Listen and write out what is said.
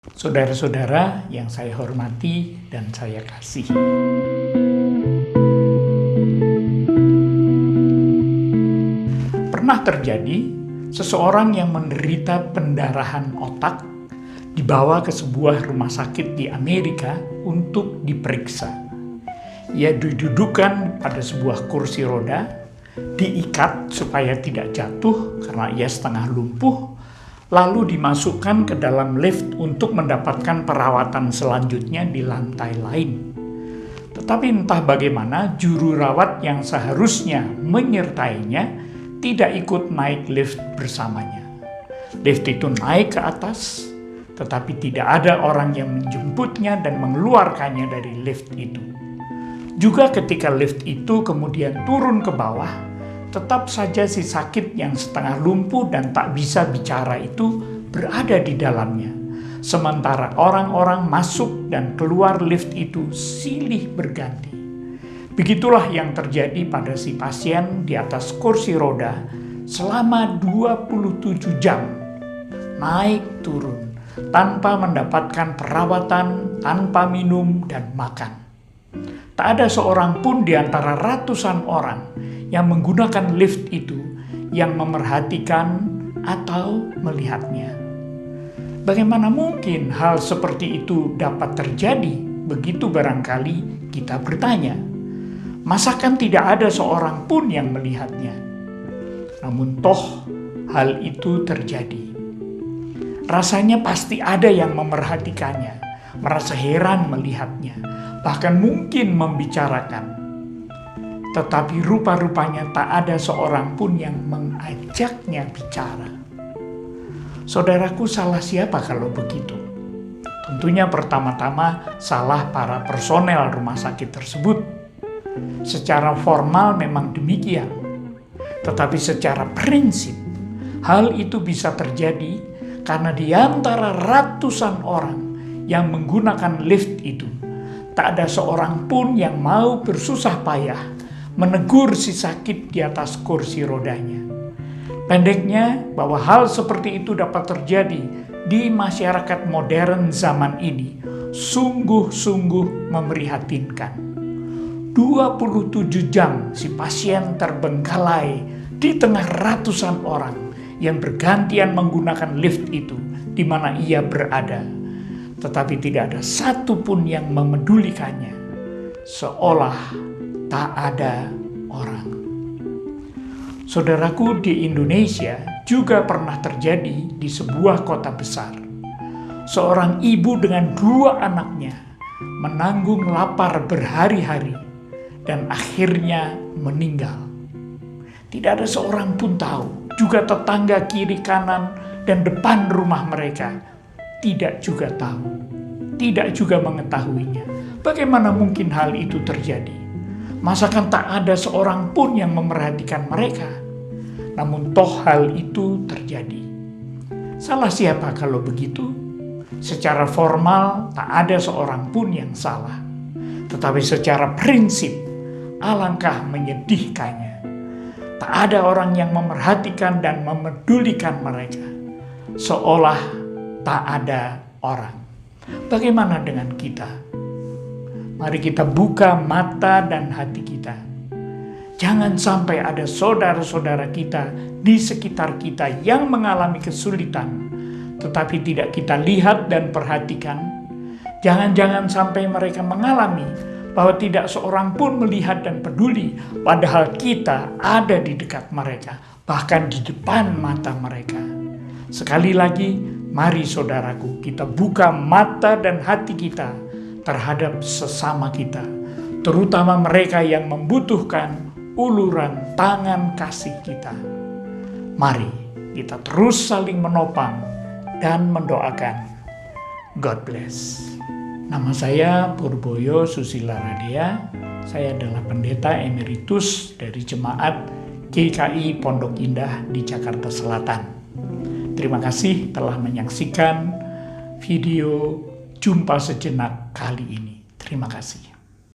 Saudara-saudara yang saya hormati dan saya kasihi. Pernah terjadi seseorang yang menderita pendarahan otak dibawa ke sebuah rumah sakit di Amerika untuk diperiksa. Ia didudukan pada sebuah kursi roda, diikat supaya tidak jatuh karena ia setengah lumpuh, lalu dimasukkan ke dalam lift untuk mendapatkan perawatan selanjutnya di lantai lain. Tetapi entah bagaimana juru rawat yang seharusnya menyertainya tidak ikut naik lift bersamanya. Lift itu naik ke atas, tetapi tidak ada orang yang menjemputnya dan mengeluarkannya dari lift itu. Juga ketika lift itu kemudian turun ke bawah, tetap saja si sakit yang setengah lumpuh dan tak bisa bicara itu berada di dalamnya. Sementara orang-orang masuk dan keluar lift itu silih berganti. Begitulah yang terjadi pada si pasien di atas kursi roda selama 27 jam. Naik turun, tanpa mendapatkan perawatan, tanpa minum dan makan. Tak ada seorang pun di antara ratusan orang yang menggunakan lift itu yang memerhatikan atau melihatnya. Bagaimana mungkin hal seperti itu dapat terjadi? Begitu barangkali kita bertanya. Masakan tidak ada seorang pun yang melihatnya? Namun toh hal itu terjadi. Rasanya pasti ada yang memerhatikannya, merasa heran melihatnya, bahkan mungkin membicarakan. Tetapi rupa-rupanya tak ada seorang pun yang mengajaknya bicara. Saudaraku, salah siapa kalau begitu? Tentunya pertama-tama salah para personel rumah sakit tersebut. Secara formal memang demikian. Tetapi secara prinsip, hal itu bisa terjadi karena di antara ratusan orang yang menggunakan lift itu, tak ada seorang pun yang mau bersusah payah menegur si sakit di atas kursi rodanya. Pendeknya, bahwa hal seperti itu dapat terjadi di masyarakat modern zaman ini sungguh-sungguh memprihatinkan. 27 jam si pasien terbengkalai di tengah ratusan orang yang bergantian menggunakan lift itu di mana ia berada. Tetapi tidak ada satu pun yang memedulikannya, seolah tak ada orang. Saudaraku, di Indonesia juga pernah terjadi di sebuah kota besar. Seorang ibu dengan 2 anaknya menanggung lapar berhari-hari dan akhirnya meninggal. Tidak ada seorang pun tahu, juga tetangga kiri kanan dan depan rumah mereka tidak juga tahu, tidak juga mengetahuinya. Bagaimana mungkin hal itu terjadi? Masakan tak ada seorang pun yang memerhatikan mereka? Namun toh hal itu terjadi. Salah siapa kalau begitu? Secara formal tak ada seorang pun yang salah. Tetapi secara prinsip, alangkah menyedihkannya. Tak ada orang yang memerhatikan dan memedulikan mereka. Seolah tak ada orang. Bagaimana dengan kita? Mari kita buka mata dan hati kita. Jangan sampai ada saudara-saudara kita di sekitar kita yang mengalami kesulitan, tetapi tidak kita lihat dan perhatikan. Jangan-jangan sampai mereka mengalami bahwa tidak seorang pun melihat dan peduli, padahal kita ada di dekat mereka, bahkan di depan mata mereka. Sekali lagi, mari saudaraku, kita buka mata dan hati kita terhadap sesama kita, terutama mereka yang membutuhkan uluran tangan kasih kita. Mari kita terus saling menopang dan mendoakan. God bless. Nama saya Purboyo Susila Radea. Saya adalah pendeta emeritus dari Jemaat GKI Pondok Indah di Jakarta Selatan. Terima kasih telah menyaksikan video Jumpa Sejenak kali ini. Terima kasih.